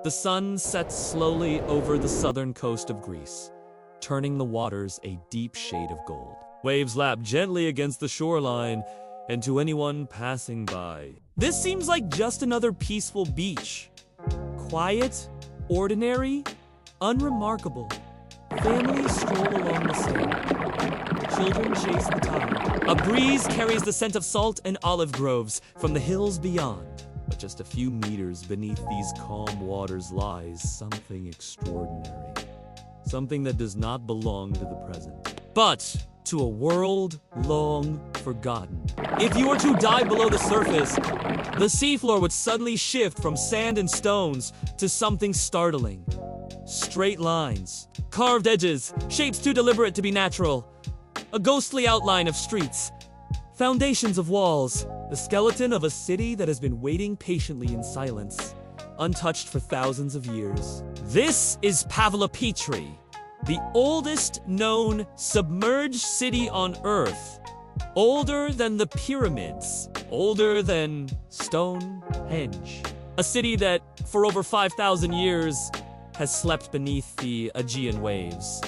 The sun sets slowly over the southern coast of Greece, turning the waters a deep shade of gold. Waves lap gently against the shoreline, and to anyone passing by, this seems like just another peaceful beach. Quiet, ordinary, unremarkable. Families stroll along the sand. Children chase the tide. A breeze carries the scent of salt and olive groves from the hills beyond. But just a few meters beneath these calm waters lies something extraordinary. Something that does not belong to the present, but to a world long forgotten. If you were to dive below the surface, the seafloor would suddenly shift from sand and stones to something startling. Straight lines, carved edges, shapes too deliberate to be natural. A ghostly outline of streets, foundations of walls, the skeleton of a city that has been waiting patiently in silence, untouched for thousands of years. This is Pavlopetri, the oldest known submerged city on Earth. Older than the pyramids, older than Stonehenge. A city that, for over 5,000 years, has slept beneath the Aegean waves,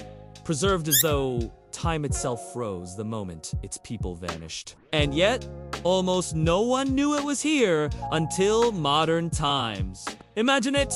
preserved as though time itself froze the moment its people vanished. And yet, almost no one knew it was here until modern times. Imagine it!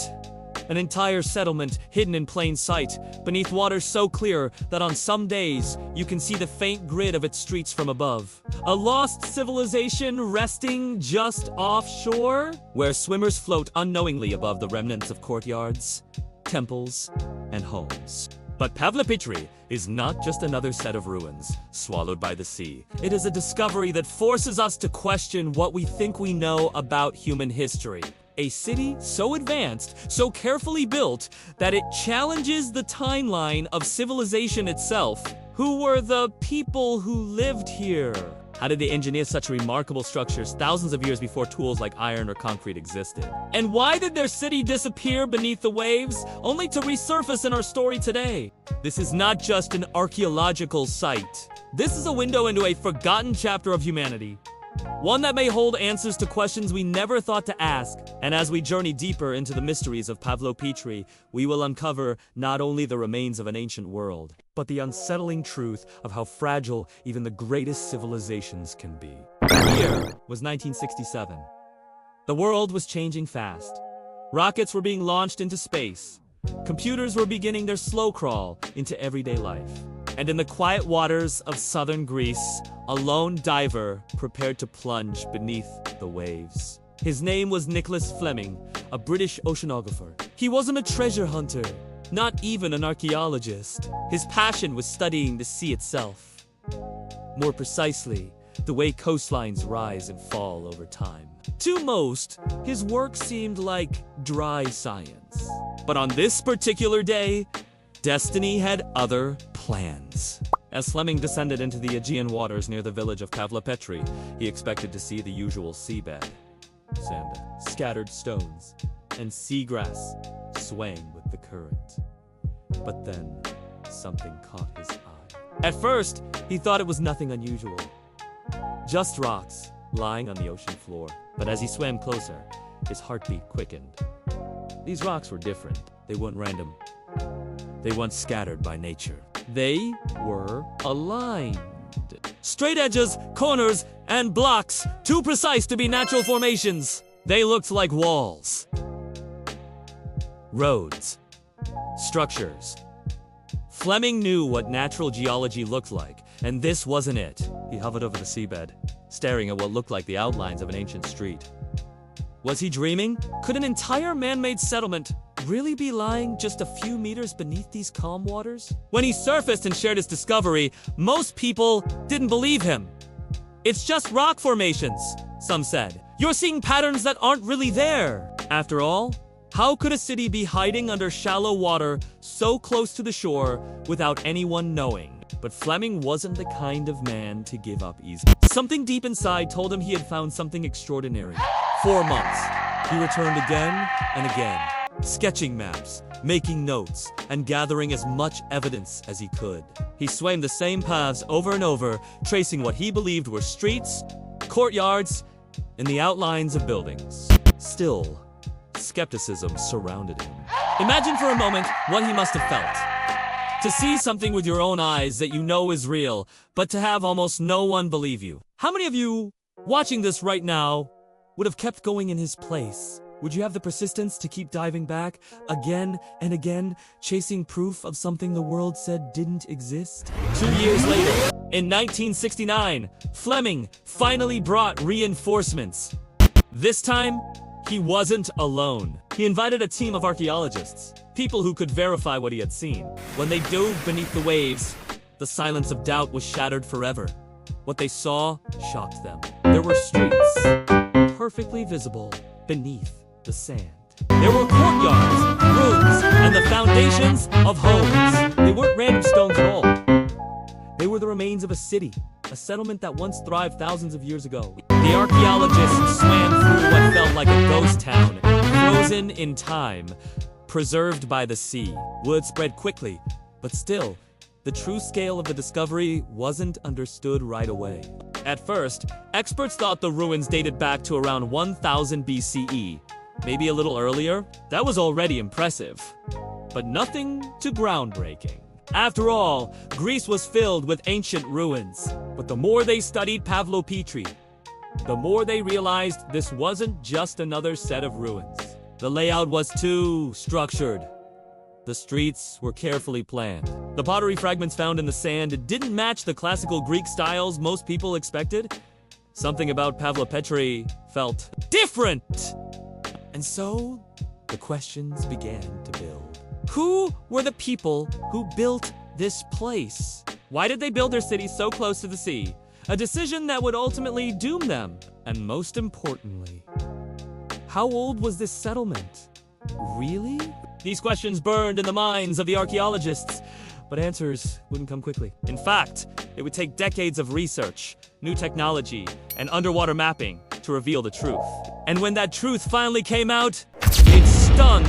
An entire settlement hidden in plain sight, beneath waters so clear that on some days you can see the faint grid of its streets from above. A lost civilization resting just offshore, where swimmers float unknowingly above the remnants of courtyards, temples, and homes. But Pavlopetri is not just another set of ruins swallowed by the sea. It is a discovery that forces us to question what we think we know about human history. A city so advanced, so carefully built, that it challenges the timeline of civilization itself. Who were the people who lived here? How did they engineer such remarkable structures thousands of years before tools like iron or concrete existed? And why did their city disappear beneath the waves, only to resurface in our story today? This is not just an archaeological site. This is a window into a forgotten chapter of humanity. One that may hold answers to questions we never thought to ask. And as we journey deeper into the mysteries of Pavlopetri, we will uncover not only the remains of an ancient world, but the unsettling truth of how fragile even the greatest civilizations can be. The year was 1967. The world was changing fast. Rockets were being launched into space. Computers were beginning their slow crawl into everyday life. And in the quiet waters of southern Greece, a lone diver prepared to plunge beneath the waves. His name was Nicholas Fleming, a British oceanographer. He wasn't a treasure hunter, not even an archaeologist. His passion was studying the sea itself. More precisely, the way coastlines rise and fall over time. To most, his work seemed like dry science. But on this particular day, destiny had other plans. As Fleming descended into the Aegean waters near the village of Pavlopetri, he expected to see the usual seabed. Sand, scattered stones, and seagrass swaying with the current. But then, something caught his eye. At first, he thought it was nothing unusual. Just rocks lying on the ocean floor. But as he swam closer, his heartbeat quickened. These rocks were different. They weren't random. They weren't scattered by nature. They were aligned. Straight edges, corners, and blocks, too precise to be natural formations. They looked like walls, roads, structures. Fleming knew what natural geology looked like, and this wasn't it. He hovered over the seabed, staring at what looked like the outlines of an ancient street. Was he dreaming? Could an entire man-made settlement really be lying just a few meters beneath these calm waters? When he surfaced and shared his discovery, most people didn't believe him. It's just rock formations, some said. You're seeing patterns that aren't really there. After all, how could a city be hiding under shallow water so close to the shore without anyone knowing? But Fleming wasn't the kind of man to give up easily. Something deep inside told him he had found something extraordinary. 4 months. He returned again and again, sketching maps, making notes, and gathering as much evidence as he could. He swam the same paths over and over, tracing what he believed were streets, courtyards, and the outlines of buildings. Still, skepticism surrounded him. Imagine for a moment what he must have felt. To see something with your own eyes that you know is real, but to have almost no one believe you. How many of you, watching this right now, would have kept going in his place? Would you have the persistence to keep diving back, again and again, chasing proof of something the world said didn't exist? 2 years later, in 1969, Fleming finally brought reinforcements. This time, he wasn't alone. He invited a team of archaeologists, people who could verify what he had seen. When they dove beneath the waves, the silence of doubt was shattered forever. What they saw shocked them. There were streets, perfectly visible beneath the sand. There were courtyards, rooms, and the foundations of homes. They weren't random stones at all. They were the remains of a city, a settlement that once thrived thousands of years ago. The archaeologists swam through what felt like a ghost town, frozen in time, preserved by the sea. Word spread quickly, but still, the true scale of the discovery wasn't understood right away. At first, experts thought the ruins dated back to around 1000 BCE. Maybe a little earlier. That was already impressive, but nothing too groundbreaking. After all, Greece was filled with ancient ruins. But the more they studied Pavlopetri, the more they realized this wasn't just another set of ruins. The layout was too structured. The streets were carefully planned. The pottery fragments found in the sand didn't match the classical Greek styles most people expected. Something about Pavlopetri felt different. And so, the questions began to build. Who were the people who built this place? Why did they build their city so close to the sea? A decision that would ultimately doom them. And most importantly, how old was this settlement? Really? These questions burned in the minds of the archaeologists, but answers wouldn't come quickly. In fact, it would take decades of research, new technology, and underwater mapping to reveal the truth. And when that truth finally came out, it stunned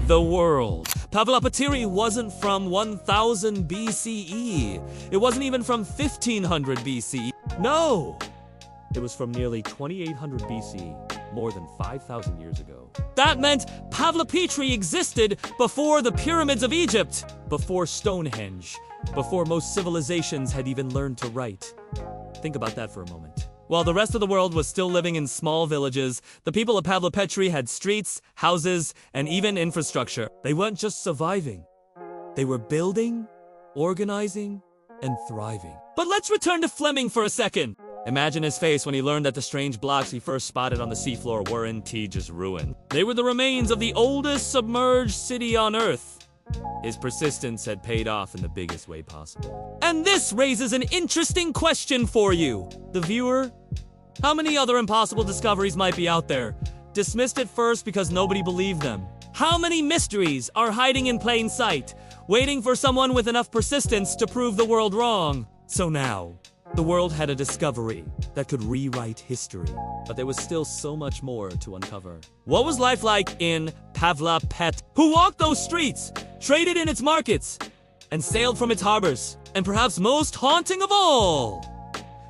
the world. Pavlopetri wasn't from 1000 BCE. It wasn't even from 1500 BCE. No! It was from nearly 2800 BCE, more than 5,000 years ago. That meant Pavlopetri existed before the pyramids of Egypt, before Stonehenge, before most civilizations had even learned to write. Think about that for a moment. While the rest of the world was still living in small villages, the people of Pavlopetri had streets, houses, and even infrastructure. They weren't just surviving. They were building, organizing, and thriving. But let's return to Fleming for a second. Imagine his face when he learned that the strange blocks he first spotted on the seafloor were indeed just ruin. They were the remains of the oldest submerged city on Earth. His persistence had paid off in the biggest way possible. And this raises an interesting question for you, the viewer. How many other impossible discoveries might be out there, dismissed at first because nobody believed them? How many mysteries are hiding in plain sight, waiting for someone with enough persistence to prove the world wrong? So now, the world had a discovery that could rewrite history, but there was still so much more to uncover. What was life like in Pavlopetri? Who walked those streets, traded in its markets, and sailed from its harbors? And perhaps most haunting of all,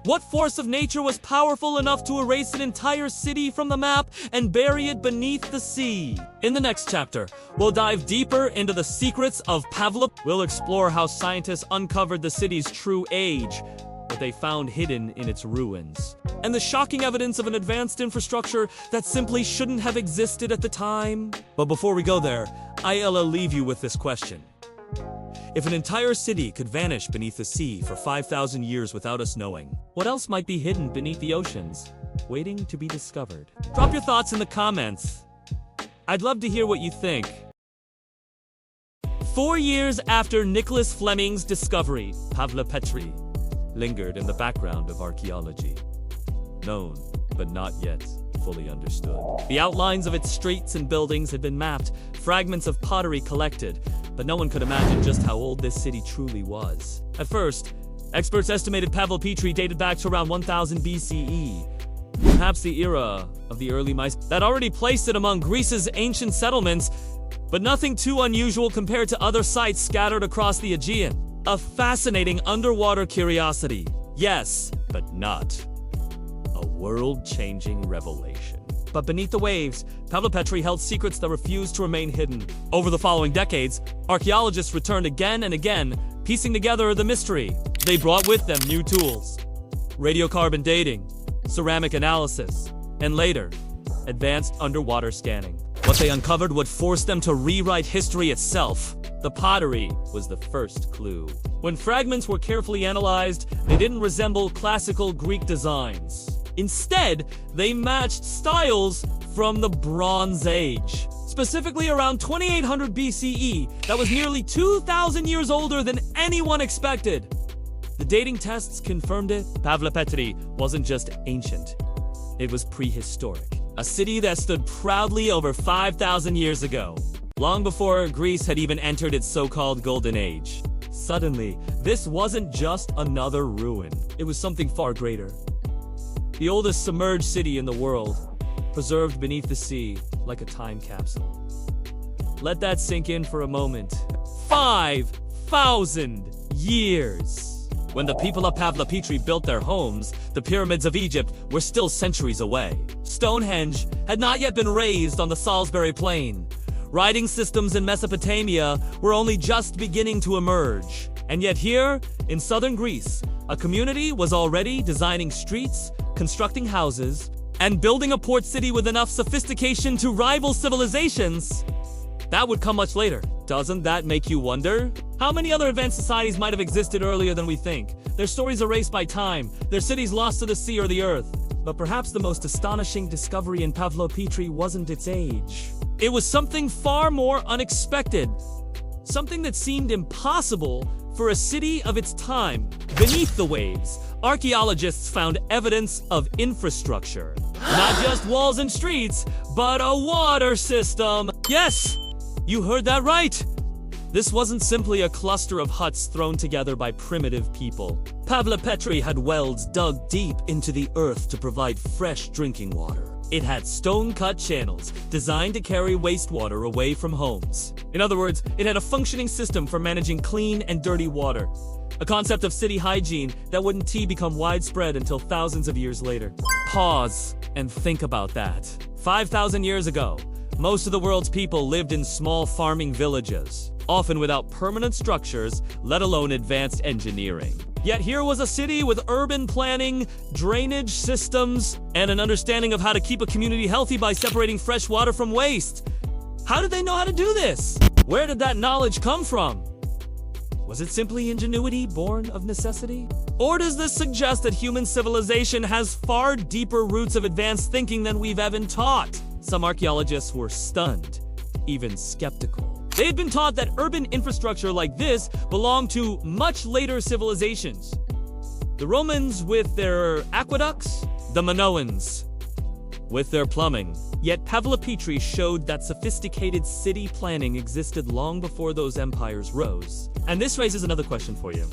what force of nature was powerful enough to erase an entire city from the map and bury it beneath the sea? In the next chapter, we'll dive deeper into the secrets of Pavlopetri. We'll explore how scientists uncovered the city's true age, what they found hidden in its ruins, and the shocking evidence of an advanced infrastructure that simply shouldn't have existed at the time. But before we go there, I'll leave you with this question. If an entire city could vanish beneath the sea for 5,000 years without us knowing, what else might be hidden beneath the oceans, waiting to be discovered? Drop your thoughts in the comments. I'd love to hear what you think. 4 years after Nicholas Fleming's discovery, Pavlopetri lingered in the background of archaeology. Known, but not yet fully understood. The outlines of its streets and buildings had been mapped, fragments of pottery collected, but no one could imagine just how old this city truly was. At first, experts estimated Pavlopetri dated back to around 1000 BCE, perhaps the era of the early Mycenaeans. That already placed it among Greece's ancient settlements, but nothing too unusual compared to other sites scattered across the Aegean. A fascinating underwater curiosity, yes, but not a world-changing revelation. But beneath the waves, Pavlopetri held secrets that refused to remain hidden. Over the following decades, archaeologists returned again and again, piecing together the mystery. They brought with them new tools: radiocarbon dating, ceramic analysis, and later, advanced underwater scanning. What they uncovered would force them to rewrite history itself. The pottery was the first clue. When fragments were carefully analyzed, they didn't resemble classical Greek designs. Instead, they matched styles from the Bronze Age, specifically around 2800 BCE. That was nearly 2,000 years older than anyone expected. The dating tests confirmed it. Pavlopetri wasn't just ancient, it was prehistoric. A city that stood proudly over 5,000 years ago, long before Greece had even entered its so-called Golden Age. Suddenly, this wasn't just another ruin. It was something far greater. The oldest submerged city in the world, preserved beneath the sea like a time capsule. Let that sink in for a moment. 5,000 years! When the people of Pavlopetri built their homes, the pyramids of Egypt were still centuries away. Stonehenge had not yet been raised on the Salisbury Plain. Writing systems in Mesopotamia were only just beginning to emerge. And yet here, in southern Greece, a community was already designing streets, constructing houses, and building a port city with enough sophistication to rival civilizations. That would come much later. Doesn't that make you wonder? How many other advanced societies might have existed earlier than we think? Their stories erased by time, their cities lost to the sea or the earth. But perhaps the most astonishing discovery in Pavlopetri wasn't its age. It was something far more unexpected. Something that seemed impossible for a city of its time. Beneath the waves, archaeologists found evidence of infrastructure. Not just walls and streets, but a water system. Yes, you heard that right. This wasn't simply a cluster of huts thrown together by primitive people. Pavlopetri had wells dug deep into the earth to provide fresh drinking water. It had stone-cut channels designed to carry wastewater away from homes. In other words, it had a functioning system for managing clean and dirty water. A concept of city hygiene that wouldn't become widespread until thousands of years later. Pause and think about that. 5,000 years ago, most of the world's people lived in small farming villages, often without permanent structures, let alone advanced engineering. Yet here was a city with urban planning, drainage systems, and an understanding of how to keep a community healthy by separating fresh water from waste. How did they know how to do this? Where did that knowledge come from? Was it simply ingenuity born of necessity? Or does this suggest that human civilization has far deeper roots of advanced thinking than we've ever taught? Some archaeologists were stunned, even skeptical. They had been taught that urban infrastructure like this belonged to much later civilizations. The Romans with their aqueducts, the Minoans with their plumbing. Yet Pavlopetri showed that sophisticated city planning existed long before those empires rose. And this raises another question for you.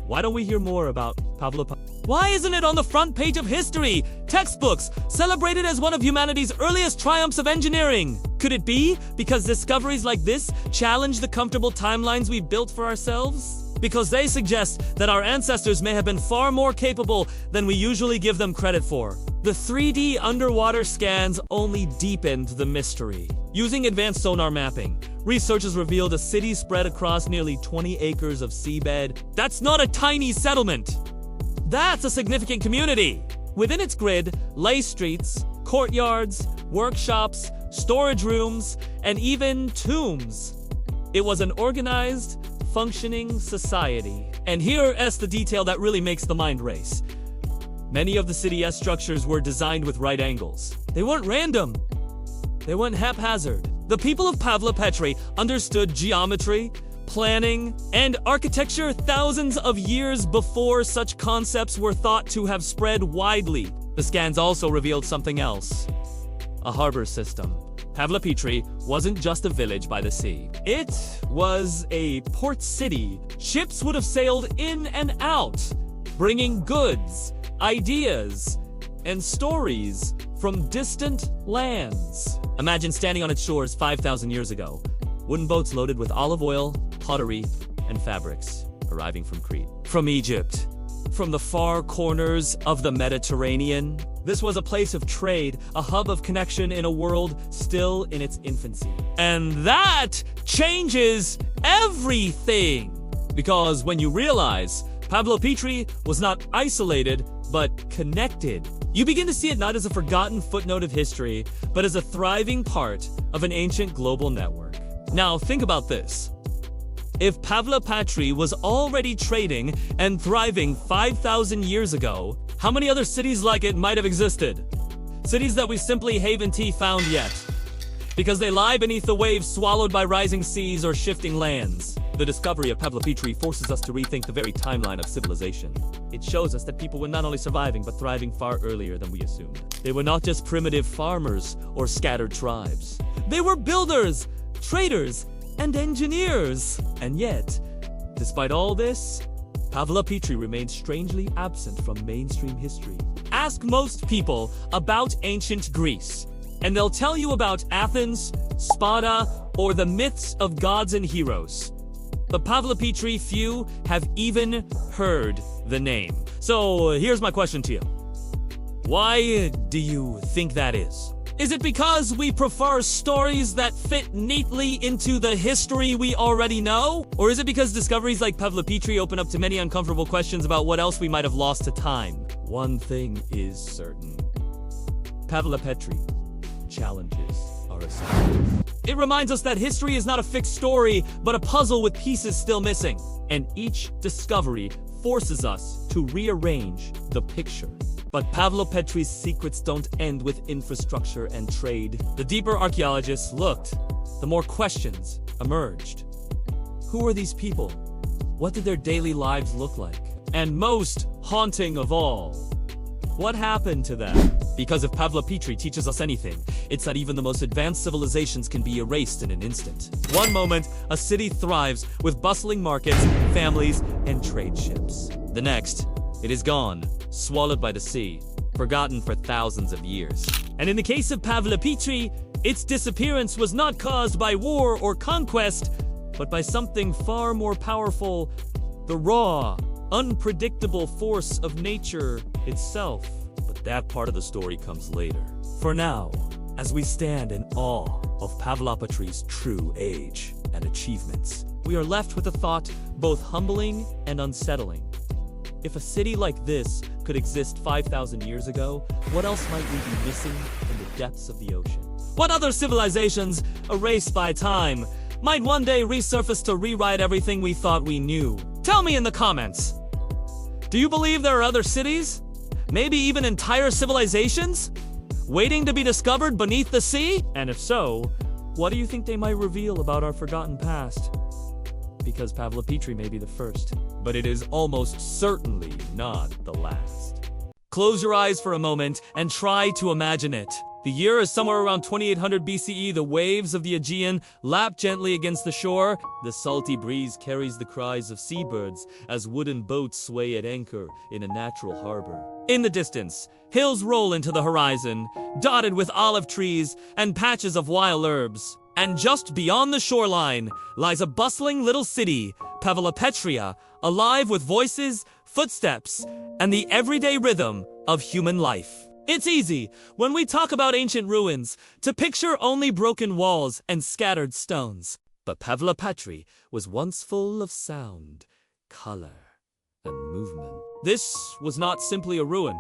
Why don't we hear more about Pavlopetri? Why isn't it on the front page of history, textbooks, celebrated as one of humanity's earliest triumphs of engineering? Could it be because discoveries like this challenge the comfortable timelines we've built for ourselves? Because they suggest that our ancestors may have been far more capable than we usually give them credit for. The 3D underwater scans only deepened the mystery. Using advanced sonar mapping, researchers revealed a city spread across nearly 20 acres of seabed. That's not a tiny settlement. That's a significant community. Within its grid lay streets, courtyards, workshops, storage rooms, and even tombs. It was an organized, functioning society. And here is the detail that really makes the mind race. Many of the city's structures were designed with right angles. They weren't random. They weren't haphazard. The people of Pavlopetri understood geometry, planning, and architecture thousands of years before such concepts were thought to have spread widely. The scans also revealed something else. A harbor system. Pavlopetri wasn't just a village by the sea. It was a port city. Ships would have sailed in and out, bringing goods, ideas, and stories from distant lands. Imagine standing on its shores 5,000 years ago. Wooden boats loaded with olive oil, pottery, and fabrics arriving from Crete. From Egypt, from the far corners of the Mediterranean. This was a place of trade, a hub of connection in a world still in its infancy. And that changes everything! Because when you realize Pavlopetri was not isolated, but connected, you begin to see it not as a forgotten footnote of history, but as a thriving part of an ancient global network. Now, think about this. If Pavlopetri was already trading and thriving 5,000 years ago, how many other cities like it might have existed? Cities that we simply haven't found yet, because they lie beneath the waves swallowed by rising seas or shifting lands. The discovery of Pavlopetri forces us to rethink the very timeline of civilization. It shows us that people were not only surviving, but thriving far earlier than we assumed. They were not just primitive farmers or scattered tribes. They were builders, traders, and engineers. And yet, despite all this, Pavlopetri remains strangely absent from mainstream history. Ask most people about ancient Greece, and they'll tell you about Athens, Sparta, or the myths of gods and heroes. But Pavlopetri, few have even heard the name. So here's my question to you. Why do you think that is? Is it because we prefer stories that fit neatly into the history we already know? Or is it because discoveries like Pavlopetri open up to many uncomfortable questions about what else we might have lost to time? One thing is certain. Pavlopetri challenges our assumptions. It reminds us that history is not a fixed story, but a puzzle with pieces still missing. And each discovery forces us to rearrange the picture. But Pavlopetri's secrets don't end with infrastructure and trade. The deeper archaeologists looked, the more questions emerged. Who are these people? What did their daily lives look like? And most haunting of all, what happened to them? Because if Pavlopetri teaches us anything, it's that even the most advanced civilizations can be erased in an instant. One moment, a city thrives with bustling markets, families, and trade ships. The next, it is gone, swallowed by the sea, forgotten for thousands of years. And in the case of Pavlopetri, its disappearance was not caused by war or conquest, but by something far more powerful, the raw, unpredictable force of nature itself. But that part of the story comes later. For now, as we stand in awe of Pavlopetri's true age and achievements, we are left with a thought both humbling and unsettling. If a city like this could exist 5,000 years ago, what else might we be missing in the depths of the ocean? What other civilizations, erased by time, might one day resurface to rewrite everything we thought we knew? Tell me in the comments. Do you believe there are other cities? Maybe even entire civilizations? Waiting to be discovered beneath the sea? And if so, what do you think they might reveal about our forgotten past? Because Pavlopetri may be the first, but it is almost certainly not the last. Close your eyes for a moment and try to imagine it. The year is somewhere around 2800 BCE. The waves of the Aegean lap gently against the shore. The salty breeze carries the cries of seabirds as wooden boats sway at anchor in a natural harbor. In the distance, hills roll into the horizon, dotted with olive trees and patches of wild herbs. And just beyond the shoreline lies a bustling little city, Pavlopetria, alive with voices, footsteps, and the everyday rhythm of human life. It's easy, when we talk about ancient ruins, to picture only broken walls and scattered stones. But Pavlopetri was once full of sound, color, and movement. This was not simply a ruin.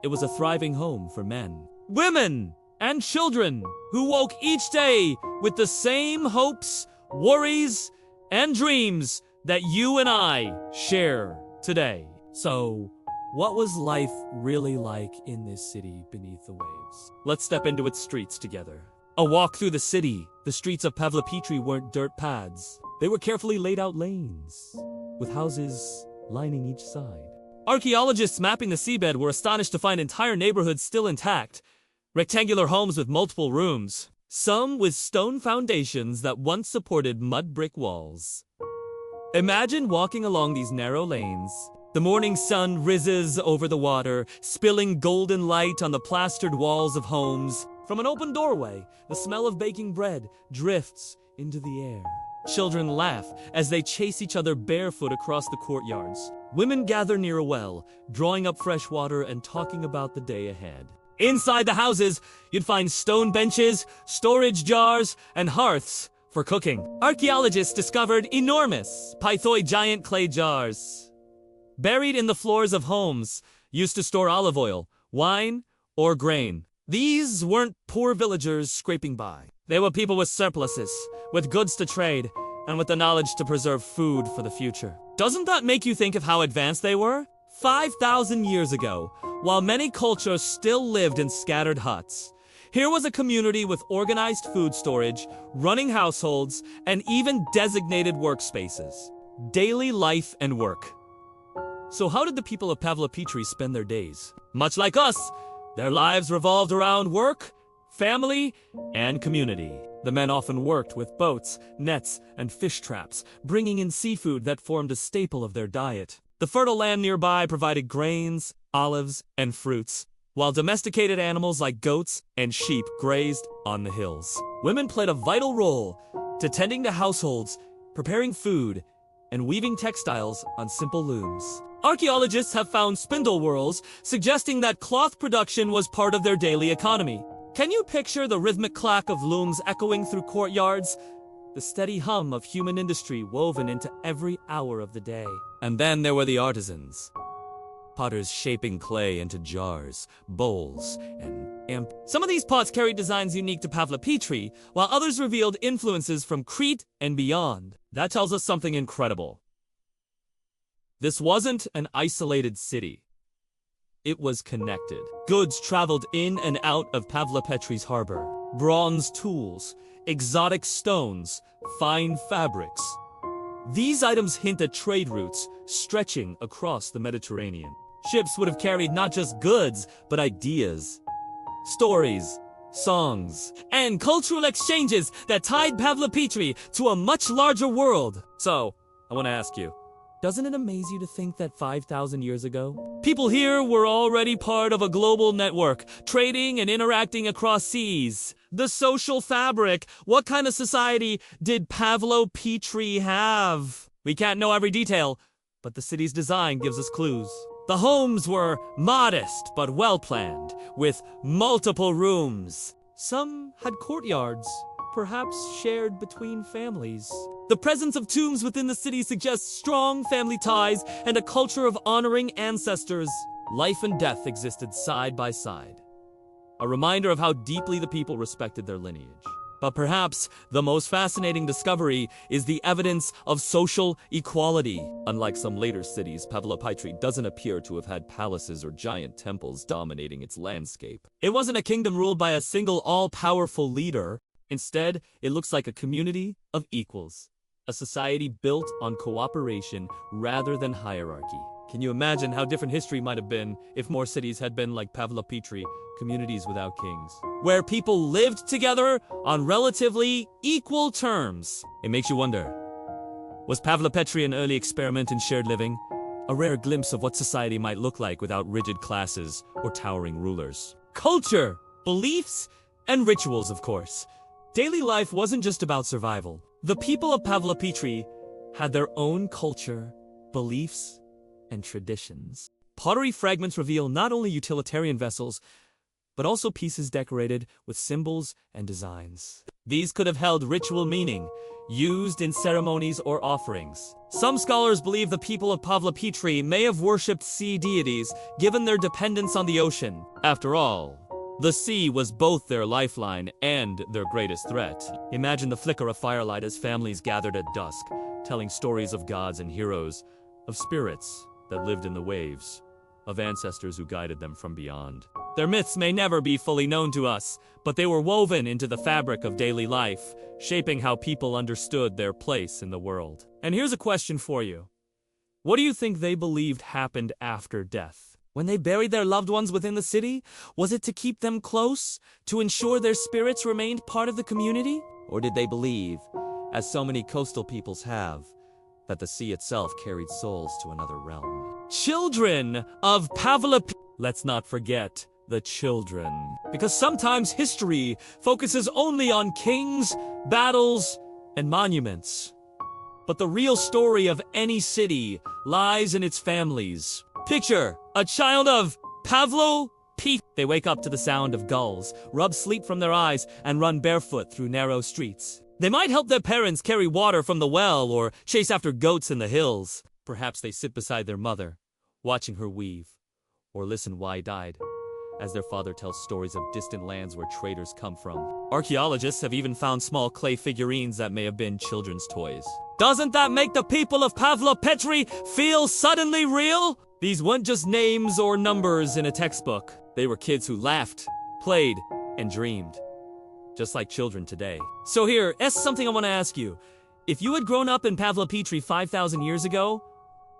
It was a thriving home for men, women, and children who woke each day with the same hopes, worries, and dreams that you and I share today. So, what was life really like in this city beneath the waves? Let's step into its streets together. A walk through the city. The streets of Pavlopetri weren't dirt paths. They were carefully laid out lanes, with houses lining each side. Archaeologists mapping the seabed were astonished to find entire neighborhoods still intact. Rectangular homes with multiple rooms, some with stone foundations that once supported mud brick walls. Imagine walking along these narrow lanes. The morning sun rises over the water, spilling golden light on the plastered walls of homes. From an open doorway, the smell of baking bread drifts into the air. Children laugh as they chase each other barefoot across the courtyards. Women gather near a well, drawing up fresh water and talking about the day ahead. Inside the houses, you'd find stone benches, storage jars, and hearths for cooking. Archaeologists discovered enormous pythoid giant clay jars, buried in the floors of homes, used to store olive oil, wine, or grain. These weren't poor villagers scraping by. They were people with surpluses, with goods to trade, and with the knowledge to preserve food for the future. Doesn't that make you think of how advanced they were? 5,000 years ago, while many cultures still lived in scattered huts, here was a community with organized food storage, running households, and even designated workspaces. Daily life and work. So how did the people of Pavlopetri spend their days? Much like us, their lives revolved around work, family, and community. The men often worked with boats, nets, and fish traps, bringing in seafood that formed a staple of their diet. The fertile land nearby provided grains, olives, and fruits, while domesticated animals like goats and sheep grazed on the hills. Women played a vital role to tending to households, preparing food, and weaving textiles on simple looms. Archaeologists have found spindle whorls, suggesting that cloth production was part of their daily economy. Can you picture the rhythmic clack of looms echoing through courtyards? The steady hum of human industry woven into every hour of the day. And then there were the artisans. Potters shaping clay into jars, bowls, and Some of these pots carried designs unique to Pavlopetri, while others revealed influences from Crete and beyond. That tells us something incredible. This wasn't an isolated city. It was connected. Goods traveled in and out of Pavlopetri's harbor. Bronze tools, exotic stones, fine fabrics. These items hint at trade routes stretching across the Mediterranean. Ships would have carried not just goods, but ideas, stories, songs, and cultural exchanges that tied Pavlopetri to a much larger world. So, I want to ask you, doesn't it amaze you to think that 5,000 years ago, people here were already part of a global network, trading and interacting across seas? The social fabric. What kind of society did Pavlopetri have? We can't know every detail, but the city's design gives us clues. The homes were modest but well-planned, with multiple rooms. Some had courtyards, perhaps shared between families. The presence of tombs within the city suggests strong family ties and a culture of honoring ancestors. Life and death existed side by side, a reminder of how deeply the people respected their lineage. But perhaps the most fascinating discovery is the evidence of social equality. Unlike some later cities, Pavlopetri doesn't appear to have had palaces or giant temples dominating its landscape. It wasn't a kingdom ruled by a single all-powerful leader. Instead, it looks like a community of equals, a society built on cooperation rather than hierarchy. Can you imagine how different history might have been if more cities had been like Pavlopetri, communities without kings, where people lived together on relatively equal terms? It makes you wonder, was Pavlopetri an early experiment in shared living? A rare glimpse of what society might look like without rigid classes or towering rulers. Culture, beliefs, and rituals, of course. Daily life wasn't just about survival. The people of Pavlopetri had their own culture, beliefs, and traditions. Pottery fragments reveal not only utilitarian vessels, but also pieces decorated with symbols and designs. These could have held ritual meaning, used in ceremonies or offerings. Some scholars believe the people of Pavlopetri may have worshipped sea deities, given their dependence on the ocean. After all, the sea was both their lifeline and their greatest threat. Imagine the flicker of firelight as families gathered at dusk, telling stories of gods and heroes, of spirits that lived in the waves, of ancestors who guided them from beyond. Their myths may never be fully known to us, but they were woven into the fabric of daily life, shaping how people understood their place in the world. And here's a question for you. What do you think they believed happened after death? When they buried their loved ones within the city, was it to keep them close, to ensure their spirits remained part of the community? Or did they believe, as so many coastal peoples have, that the sea itself carried souls to another realm? Children of Pavlopetri. Let's not forget the children. Because sometimes history focuses only on kings, battles, and monuments. But the real story of any city lies in its families. Picture a child of Pavlopetri. They wake up to the sound of gulls, rub sleep from their eyes, and run barefoot through narrow streets. They might help their parents carry water from the well or chase after goats in the hills. Perhaps they sit beside their mother, watching her weave, or listen wide-eyed as their father tells stories of distant lands where traders come from. Archaeologists have even found small clay figurines that may have been children's toys. Doesn't that make the people of Pavlopetri feel suddenly real? These weren't just names or numbers in a textbook. They were kids who laughed, played, and dreamed. Just like children today. So here's something I want to ask you. If you had grown up in Pavlopetri 5,000 years ago,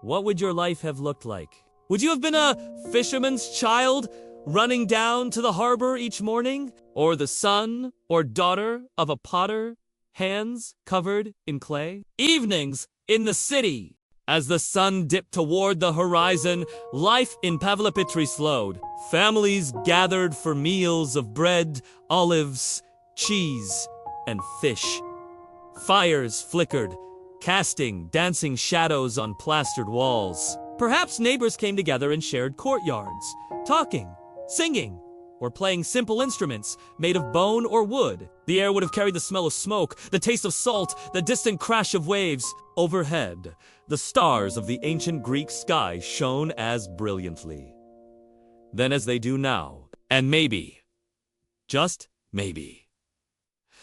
what would your life have looked like? Would you have been a fisherman's child running down to the harbor each morning? Or the son or daughter of a potter, hands covered in clay? Evenings in the city. As the sun dipped toward the horizon, life in Pavlopetri slowed. Families gathered for meals of bread, olives, cheese, and fish. Fires flickered, casting dancing shadows on plastered walls. Perhaps neighbors came together and shared courtyards, talking, singing, or playing simple instruments made of bone or wood. The air would have carried the smell of smoke, the taste of salt, the distant crash of waves. Overhead, the stars of the ancient Greek sky shone as brilliantly then as they do now. And maybe, just maybe,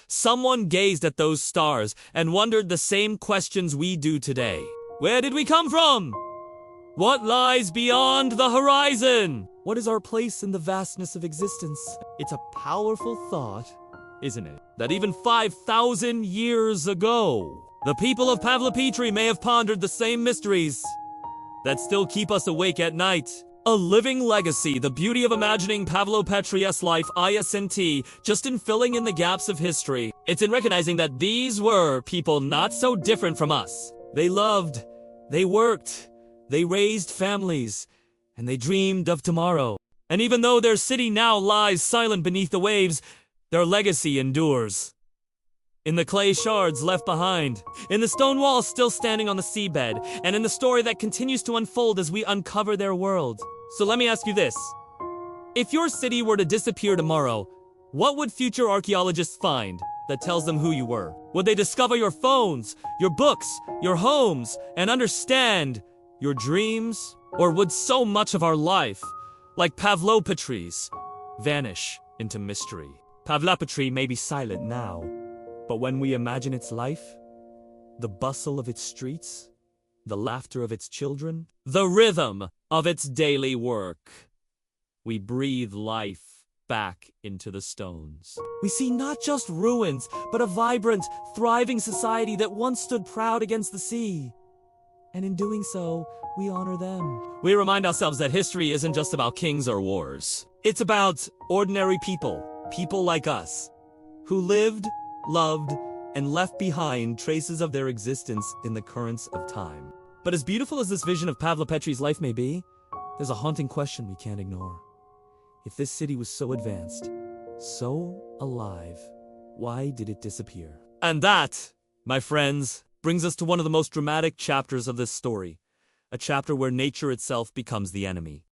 someone gazed at those stars and wondered the same questions we do today. Where did we come from? What lies beyond the horizon? What is our place in the vastness of existence? It's a powerful thought, isn't it? That even 5,000 years ago, the people of Pavlopetri may have pondered the same mysteries that still keep us awake at night. A living legacy, the beauty of imagining Pavlopetri's life isn't just in filling in the gaps of history. It's in recognizing that these were people not so different from us. They loved, they worked, they raised families, and they dreamed of tomorrow. And even though their city now lies silent beneath the waves, their legacy endures. In the clay shards left behind, in the stone walls still standing on the seabed, and in the story that continues to unfold as we uncover their world. So let me ask you this. If your city were to disappear tomorrow, what would future archaeologists find that tells them who you were? Would they discover your phones, your books, your homes, and understand your dreams? Or would so much of our life, like Pavlopetri's, vanish into mystery? Pavlopetri may be silent now, but when we imagine its life, the bustle of its streets, the laughter of its children, the rhythm of its daily work, we breathe life back into the stones. We see not just ruins, but a vibrant, thriving society that once stood proud against the sea. And in doing so, we honor them. We remind ourselves that history isn't just about kings or wars. It's about ordinary people, people like us, who lived, loved, and left behind traces of their existence in the currents of time. But as beautiful as this vision of Pavlopetri's life may be, there's a haunting question we can't ignore. If this city was so advanced, so alive, why did it disappear? And that, my friends, brings us to one of the most dramatic chapters of this story, a chapter where nature itself becomes the enemy.